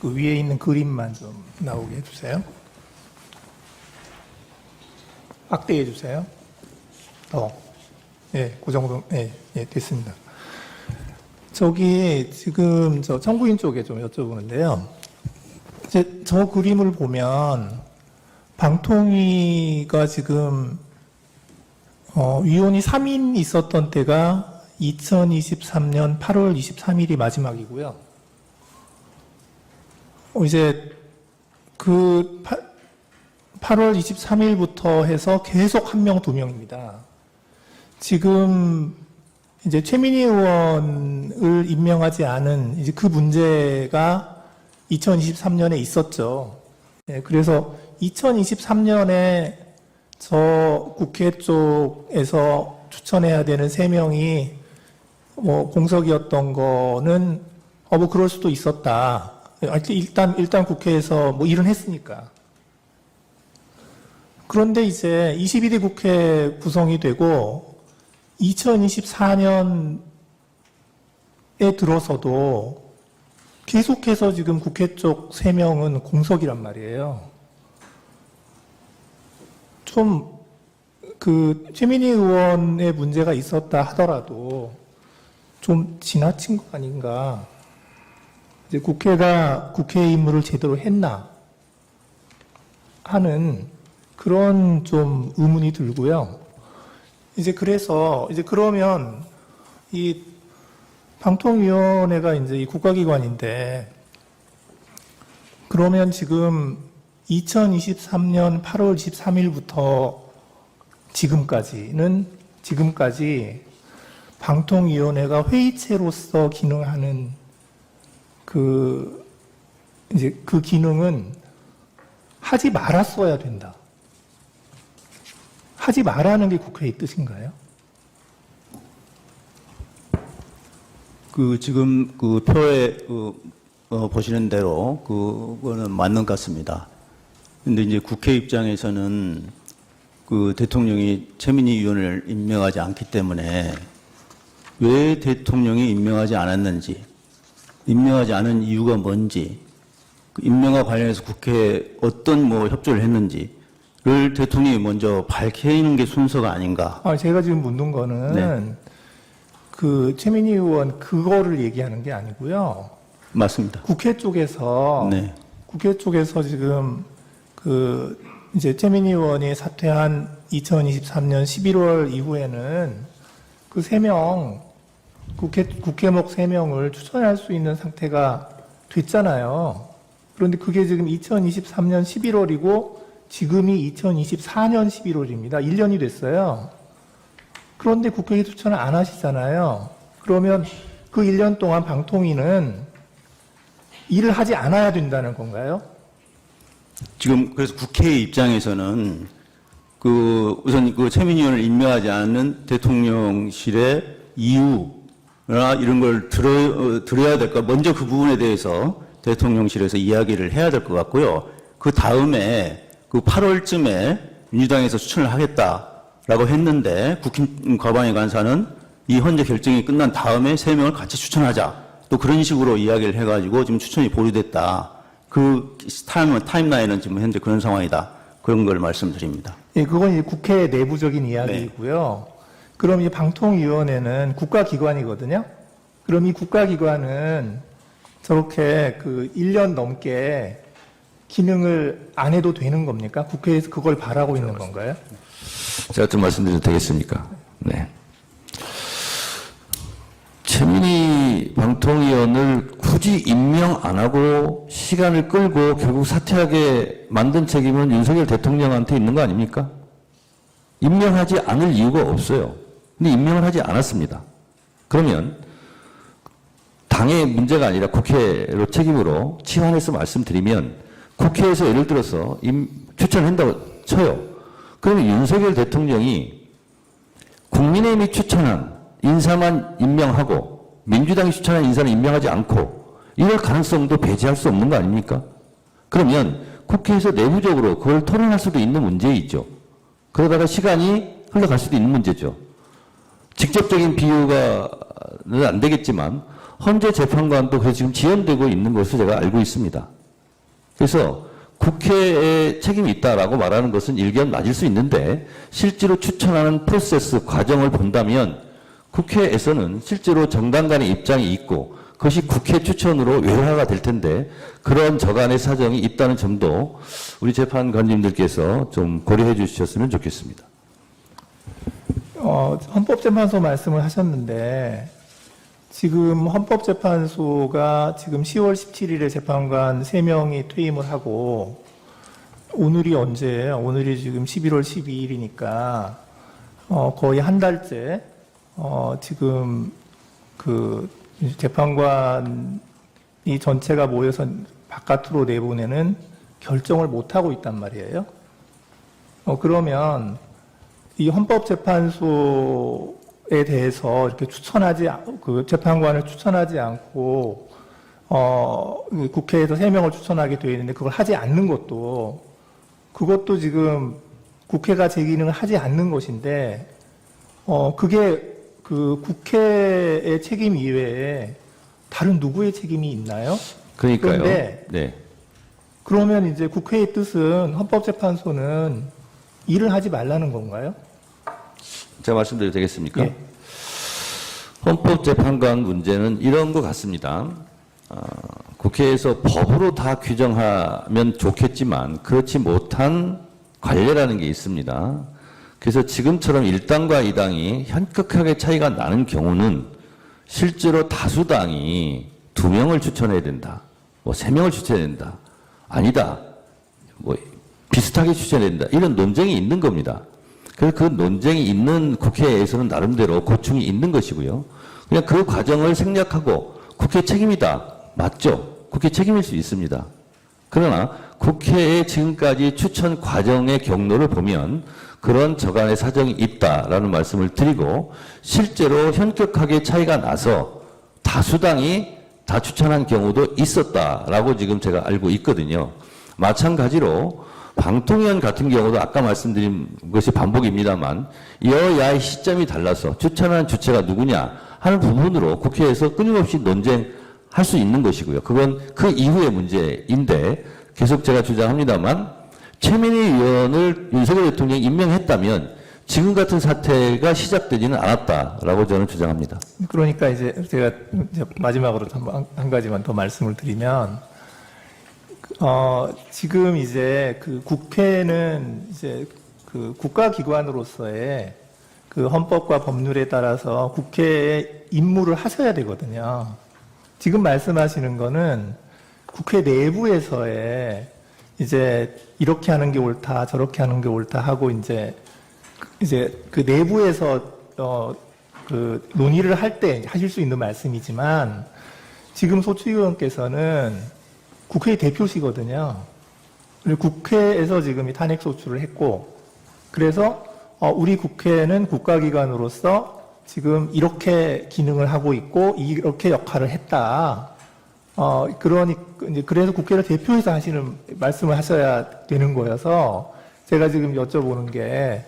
그 위에 있는 그림만 좀 나오게 해주세요. 확대해 주세요. 예, 그 정도, 예, 됐습니다. 저기 지금 저 청구인 쪽에 좀 여쭤보는데요. 이제 저 그림을 보면 방통위가 지금 위원이 3인 있었던 때가 2023년 8월 23일이 마지막이고요. 이제 그 8월 23일부터 해서 계속 한 명, 두 명입니다. 지금 이제 최민희 의원을 임명하지 않은 이제 그 문제가 2023년에 있었죠. 예, 그래서 2023년에 저 국회 쪽에서 추천해야 되는 3명이 뭐 공석이었던 거는 뭐 그럴 수도 있었다. 일단 국회에서 뭐 일은 했으니까. 그런데 이제 22대 국회 구성이 되고 2024년에 들어서도 계속해서 지금 국회 쪽 3명은 공석이란 말이에요. 좀 최민희 의원의 문제가 있었다 하더라도 좀 지나친 거 아닌가. 이제 국회가 국회의 임무를 제대로 했나 하는 그런 좀 의문이 들고요. 이제 그래서 이제 그러면 이 방통위원회가 이제 이 국가기관인데 그러면 지금 2023년 8월 23일부터 지금까지 방통위원회가 회의체로서 기능하는 그 기능은 하지 말았어야 된다. 하지 말라는 게 국회의 뜻인가요? 지금 그 표에 보시는 대로 그거는 맞는 것 같습니다. 근데 이제 국회 입장에서는 그 대통령이 최민희 의원을 임명하지 않기 때문에 왜 대통령이 임명하지 않았는지, 임명하지 않은 이유가 뭔지, 그 임명과 관련해서 국회에 어떤 협조를 했는지를 대통령이 먼저 밝히는 게 순서가 아닌가. 제가 지금 묻는 거는 네. 그 최민희 의원 그거를 얘기하는 게 아니고요. 맞습니다. 국회 쪽에서 지금 이제 최민희 의원이 사퇴한 2023년 11월 이후에는 그 3명 국회목 3명을 추천할 수 있는 상태가 됐잖아요. 그런데 그게 지금 2023년 11월이고 지금이 2024년 11월입니다. 1년이 됐어요. 그런데 국회에 추천을 안 하시잖아요. 그러면 그 1년 동안 방통위는 일을 하지 않아야 된다는 건가요? 지금 그래서 국회의 입장에서는 우선 최민희 의원을 임명하지 않는 대통령실의 이유나 이런 걸 들어야 될까? 먼저 그 부분에 대해서 대통령실에서 이야기를 해야 될 것 같고요. 그 다음에 8월쯤에 민주당에서 추천을 하겠다라고 했는데 국힘 과반위 간사는 이 헌재 결정이 끝난 다음에 3명을 같이 추천하자. 또 그런 식으로 이야기를 해가지고 지금 추천이 보류됐다. 그 타임라인은 지금 현재 그런 상황이다. 그런 걸 말씀드립니다. 예, 그건 이제 국회 내부적인 이야기이고요. 네. 그럼 이 방통위원회는 국가기관이거든요. 그럼 이 국가기관은 저렇게 1년 넘게 기능을 안 해도 되는 겁니까? 국회에서 그걸 바라고 있는 건가요? 제가 좀 말씀드려도 되겠습니까? 네. 최민희 방통위원을 굳이 임명 안 하고 시간을 끌고 결국 사퇴하게 만든 책임은 윤석열 대통령한테 있는 거 아닙니까? 임명하지 않을 이유가 없어요. 근데 임명을 하지 않았습니다. 그러면 당의 문제가 아니라 국회로 책임으로 치환해서 말씀드리면 국회에서 예를 들어서 추천한다고 쳐요. 그러면 윤석열 대통령이 국민의힘이 추천한 인사만 임명하고 민주당이 추천한 인사는 임명하지 않고 이럴 가능성도 배제할 수 없는 거 아닙니까? 그러면 국회에서 내부적으로 그걸 토론할 수도 있는 문제이죠. 그러다가 시간이 흘러갈 수도 있는 문제죠. 직접적인 비유가는 안 되겠지만 헌재 재판관도 그래서 지금 지연되고 있는 것으로 제가 알고 있습니다. 그래서 국회에 책임이 있다라고 말하는 것은 일견 맞을 수 있는데 실제로 추천하는 프로세스 과정을 본다면 국회에서는 실제로 정당 간의 입장이 있고 그것이 국회 추천으로 외화가 될 텐데 그런 저간의 사정이 있다는 점도 우리 재판관님들께서 좀 고려해 주셨으면 좋겠습니다. 헌법재판소 말씀을 하셨는데 지금 헌법재판소가 지금 10월 17일에 재판관 3명이 퇴임을 하고 오늘이 언제예요? 오늘이 지금 11월 12일이니까 거의 한 달째 지금 그 재판관이 전체가 모여서 바깥으로 내보내는 결정을 못 하고 있단 말이에요. 그러면 이 헌법재판소에 대해서 이렇게 그 재판관을 추천하지 않고 국회에서 3명을 추천하게 되어 있는데 그걸 하지 않는 그것도 지금 국회가 제 기능을 하지 않는 것인데 그게 그 국회의 책임 이외에 다른 누구의 책임이 있나요? 그러니까요. 그런데 네. 그러면 이제 국회의 뜻은 헌법재판소는 일을 하지 말라는 건가요? 제가 말씀드려도 되겠습니까? 예. 헌법재판관 문제는 이런 것 같습니다. 국회에서 법으로 다 규정하면 좋겠지만 그렇지 못한 관례라는 게 있습니다. 그래서 지금처럼 1당과 2당이 현격하게 차이가 나는 경우는 실제로 다수당이 2명을 추천해야 된다. 3명을 추천해야 된다. 아니다. 비슷하게 추천해야 된다. 이런 논쟁이 있는 겁니다. 그래서 그 논쟁이 있는 국회에서는 나름대로 고충이 있는 것이고요. 그냥 그 과정을 생략하고 국회 책임이다. 맞죠? 국회 책임일 수 있습니다. 그러나 국회의 지금까지 추천 과정의 경로를 보면 그런 저간의 사정이 있다라는 말씀을 드리고 실제로 현격하게 차이가 나서 다수당이 다 추천한 경우도 있었다라고 지금 제가 알고 있거든요. 마찬가지로 방통위원 같은 경우도 아까 말씀드린 것이 반복입니다만 여야의 시점이 달라서 추천한 주체가 누구냐 하는 부분으로 국회에서 끊임없이 논쟁할 수 있는 것이고요. 그건 그 이후의 문제인데 계속 제가 주장합니다만 최민희 의원을 윤석열 대통령이 임명했다면 지금 같은 사태가 시작되지는 않았다라고 저는 주장합니다. 그러니까 이제 제가 마지막으로 한 가지만 더 말씀을 드리면 지금 이제 그 국회는 이제 그 국가기관으로서의 그 헌법과 법률에 따라서 국회의 임무를 하셔야 되거든요. 지금 말씀하시는 거는 국회 내부에서의 이제 이렇게 하는 게 옳다, 저렇게 하는 게 옳다 하고 이제 그 내부에서 그 논의를 할 때 하실 수 있는 말씀이지만 지금 소추 의원께서는 국회의 대표시거든요. 그리고 국회에서 지금 이 탄핵 소추를 했고 그래서 우리 국회는 국가기관으로서 지금 이렇게 기능을 하고 있고 이렇게 역할을 했다. 그래서 국회를 대표해서 하시는 말씀을 하셔야 되는 거여서 제가 지금 여쭤보는 게,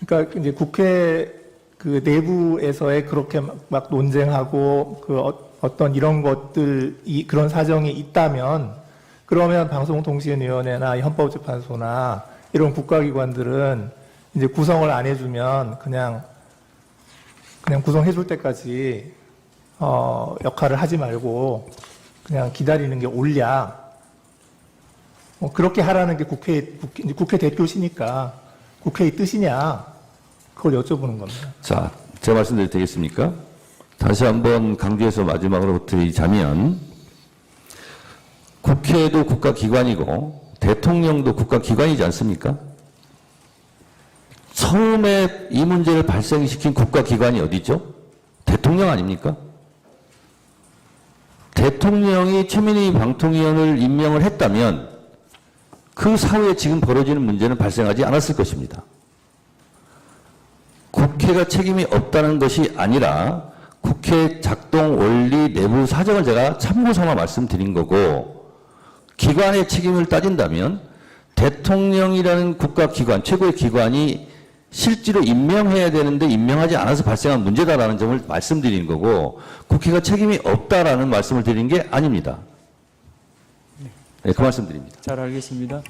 그러니까 이제 국회 그 내부에서의 그렇게 막 논쟁하고 그 어떤 이런 것들이 그런 사정이 있다면 그러면 방송통신위원회나 헌법재판소나 이런 국가기관들은 이제 구성을 안 해주면 그냥 구성해줄 때까지 역할을 하지 말고 그냥 기다리는 게 옳냐. 그렇게 하라는 게 국회 대표시니까 국회의 뜻이냐. 그걸 여쭤보는 겁니다. 자, 제 말씀드려도 되겠습니까? 다시 한번 강조해서 마지막으로 드리자면 국회도 국가기관이고 대통령도 국가기관이지 않습니까? 처음에 이 문제를 발생시킨 국가기관이 어디죠? 대통령 아닙니까? 대통령이 최민희 방통위원을 임명을 했다면 그 사후에 지금 벌어지는 문제는 발생하지 않았을 것입니다. 국회가 책임이 없다는 것이 아니라 국회 작동 원리 내부 사정을 제가 참고 삼아 말씀드린 거고 기관의 책임을 따진다면 대통령이라는 국가기관, 최고의 기관이 실제로 임명해야 되는데 임명하지 않아서 발생한 문제다라는 점을 말씀드리는 거고 국회가 책임이 없다라는 말씀을 드리는 게 아닙니다. 네, 그 말씀 드립니다. 잘 알겠습니다.